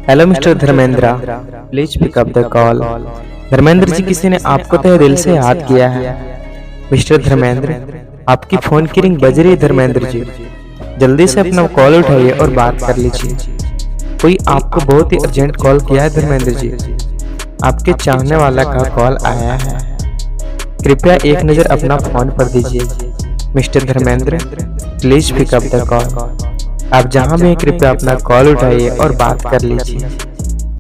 Hello mister Dharmendra, please pick up the call. Dharmendra ji, किसी ने आपको तहे दिल से याद किया है। मिस्टर धर्मेंद्र, आपकी फोन की रिंग बज रही है। धर्मेंद्र जी, जल्दी से अपना कॉल उठाइए और बात कर लीजिए। कोई आपको बहुत ही अर्जेंट कॉल किया है। धर्मेंद्र जी, आपके चाहने वाला का कॉल आया है। कृपया एक नज़र अपना फोन पर दीजिए। Mister Dharmendra, please pick up the call. आप जहां भी हैं, कृपया अपना कॉल उठाइए और बात कर लीजिए।